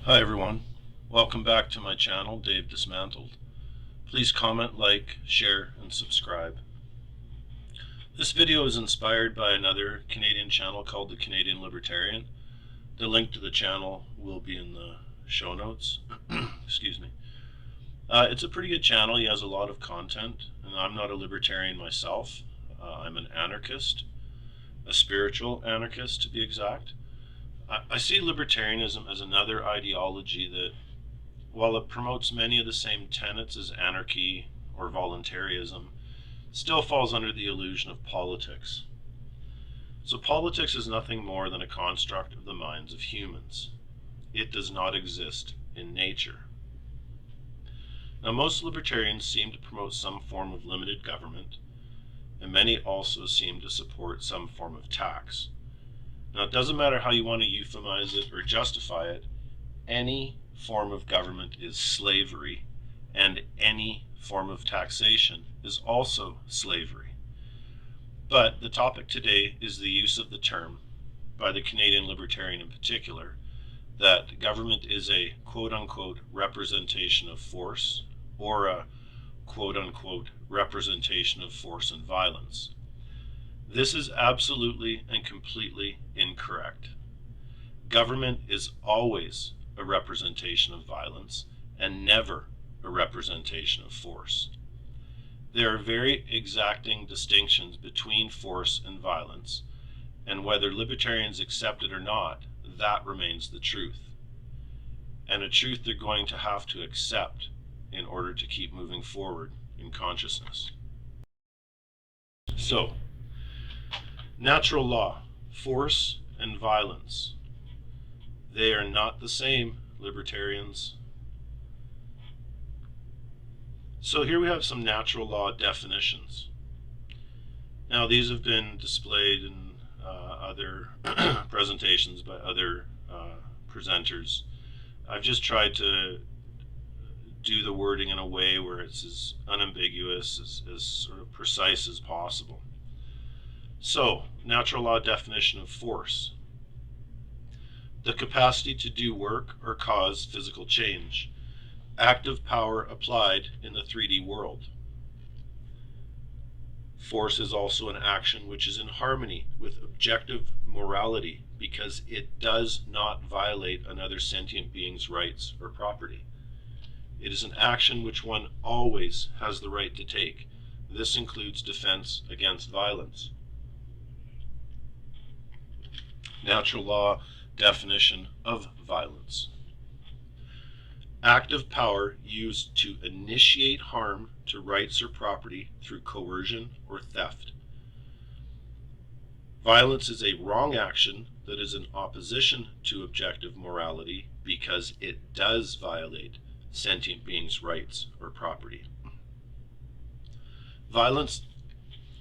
Hi everyone, welcome back to my channel, Dave Dismantled. Please comment, like, share, and subscribe. This video is inspired by another Canadian channel called the Canadian Libertarian. The link to the channel will be in the show notes. Excuse me. It's a pretty good channel. He has a lot of content, and I'm not a libertarian myself. I'm an anarchist, a spiritual anarchist to be exact. I see libertarianism as another ideology that, while it promotes many of the same tenets as anarchy or voluntaryism, still falls under the illusion of politics. So politics is nothing more than a construct of the minds of humans. It does not exist in nature. Now, most libertarians seem to promote some form of limited government, and many also seem to support some form of tax. Now, it doesn't matter how you want to euphemize it or justify it, any form of government is slavery, and any form of taxation is also slavery. But the topic today is the use of the term, by the Canadian Libertarian in particular, that government is a quote-unquote representation of force, or a quote-unquote representation of force and violence. This is absolutely and completely incorrect. Government is always a representation of violence and never a representation of force. There are very exacting distinctions between force and violence, and whether libertarians accept it or not, that remains the truth, and a truth they're going to have to accept in order to keep moving forward in consciousness. So, natural law, force and violence. They are not the same, libertarians. So here we have some natural law definitions. Now these have been displayed in other presentations by other presenters. I've just tried to do the wording in a way where it's as unambiguous, as sort of precise as possible. So, natural law definition of force. The capacity to do work or cause physical change. Active power applied in the 3D world. Force is also an action which is in harmony with objective morality because it does not violate another sentient being's rights or property. It is an action which one always has the right to take. This includes defense against violence. Natural law definition of violence. Active power used to initiate harm to rights or property through coercion or theft. Violence is a wrong action that is in opposition to objective morality because it does violate sentient beings' rights or property. Violence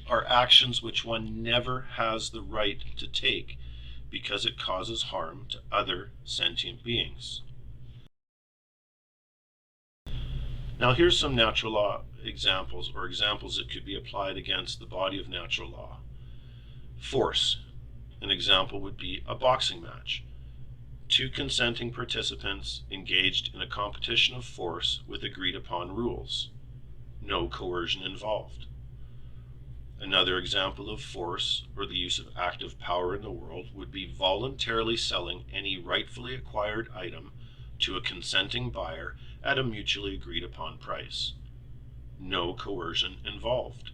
are actions which one never has the right to take because it causes harm to other sentient beings. Now here's some natural law examples, or examples that could be applied against the body of natural law. Force. An example would be a boxing match. Two consenting participants engaged in a competition of force with agreed upon rules. No coercion involved. Another example of force, or the use of active power in the world, would be voluntarily selling any rightfully acquired item to a consenting buyer at a mutually agreed upon price. No coercion involved.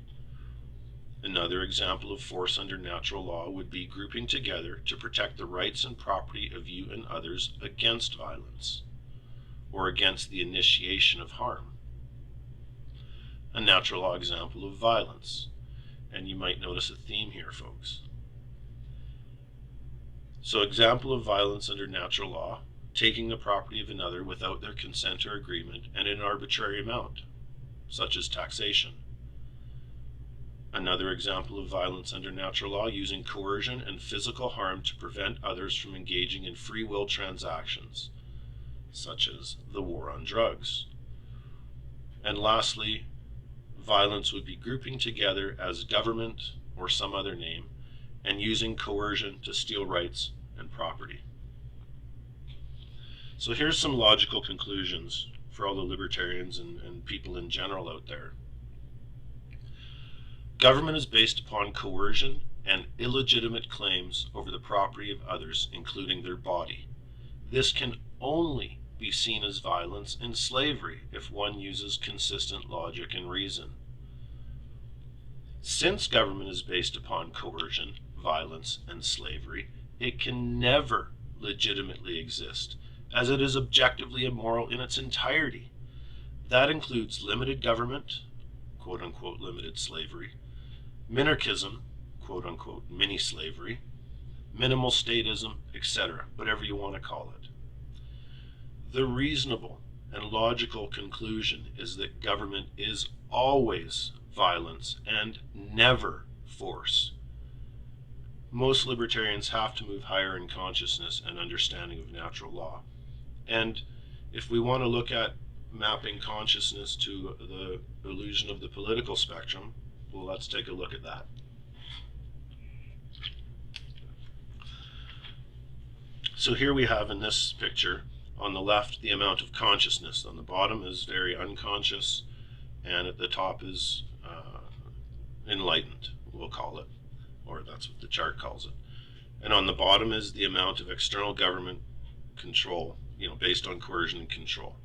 Another example of force under natural law would be grouping together to protect the rights and property of you and others against violence, or against the initiation of harm. A natural law example of violence. And you might notice a theme here, folks. So, example of violence under natural law, taking the property of another without their consent or agreement and in an arbitrary amount, such as taxation. Another example of violence under natural law, using coercion and physical harm to prevent others from engaging in free will transactions, such as the war on drugs. And lastly, violence would be grouping together as government or some other name and using coercion to steal rights and property. So here's some logical conclusions for all the libertarians and people in general out there. Government is based upon coercion and illegitimate claims over the property of others, including their body. This can only be seen as violence and slavery if one uses consistent logic and reason. Since government is based upon coercion, violence, and slavery, it can never legitimately exist, as it is objectively immoral in its entirety. That includes limited government, quote-unquote limited slavery, minarchism, quote-unquote mini-slavery, minimal statism, etc., whatever you want to call it. The reasonable and logical conclusion is that government is always violence and never force. Most libertarians have to move higher in consciousness and understanding of natural law. And if we want to look at mapping consciousness to the illusion of the political spectrum, well, let's take a look at that. So here we have in this picture, on the left, the amount of consciousness. On the bottom is very unconscious, and at the top is enlightened, we'll call it, or that's what the chart calls it. And on the bottom is the amount of external government control, based on coercion and control.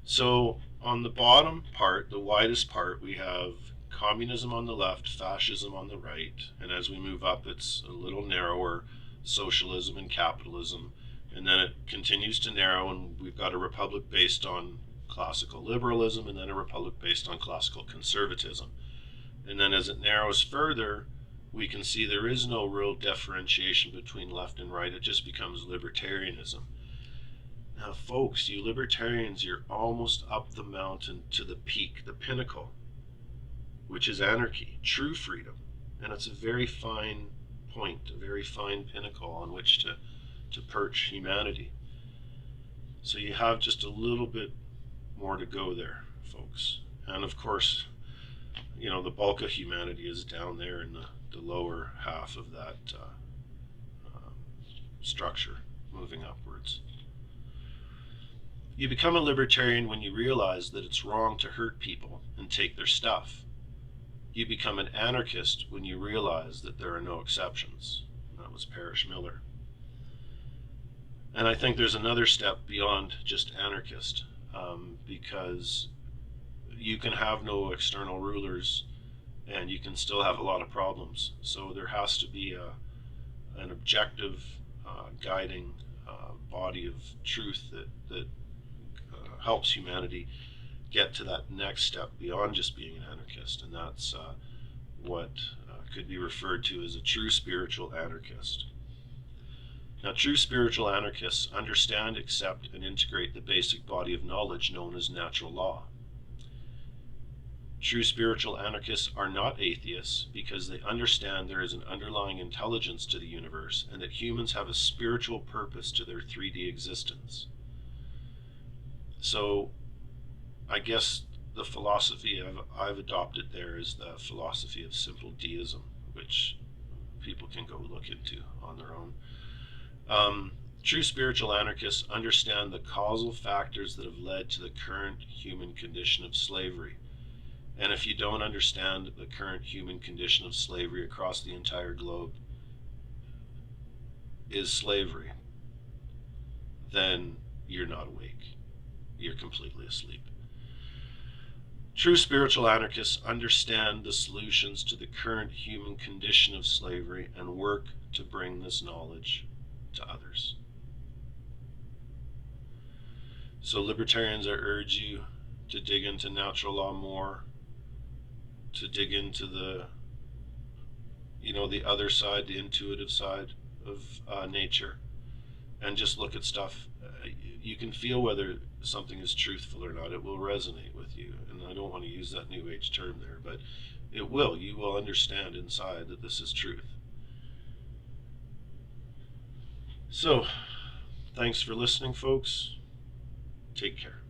So on the bottom part, the widest part, we have communism on the left, fascism on the right, and as we move up, it's a little narrower, socialism and capitalism, and then it continues to narrow, and we've got a republic based on classical liberalism, and then a republic based on classical conservatism. And then as it narrows further, we can see there is no real differentiation between left and right. It just becomes libertarianism. Now, folks, you libertarians, you're almost up the mountain to the peak, the pinnacle, which is anarchy, true freedom. And it's a very fine point, a very fine pinnacle on which to perch humanity. So you have just a little bit more to go there, folks. And of course, the bulk of humanity is down there in the lower half of that structure, moving upwards. You become a libertarian when you realize that it's wrong to hurt people and take their stuff. You become an anarchist when you realize that there are no exceptions. That was Parrish Miller. And I think there's another step beyond just anarchist, because you can have no external rulers and you can still have a lot of problems. So there has to be an objective guiding body of truth that helps humanity get to that next step beyond just being an anarchist, and that's what could be referred to as a true spiritual anarchist. Now, true spiritual anarchists understand, accept, and integrate the basic body of knowledge known as natural law. True spiritual anarchists are not atheists because they understand there is an underlying intelligence to the universe and that humans have a spiritual purpose to their 3D existence. So I guess the philosophy I've adopted there is the philosophy of simple deism, which people can go look into on their own. True spiritual anarchists understand the causal factors that have led to the current human condition of slavery. And if you don't understand the current human condition of slavery across the entire globe is slavery, then you're not awake. You're completely asleep. True spiritual anarchists understand the solutions to the current human condition of slavery and work to bring this knowledge to others. So libertarians, I urge you to dig into natural law more, to dig into the other side, the intuitive side of nature, and just look at stuff. You can feel whether something is truthful or not. It will resonate with you. And I don't want to use that New Age term there, but it will. You will understand inside that this is truth. So, thanks for listening, folks. Take care.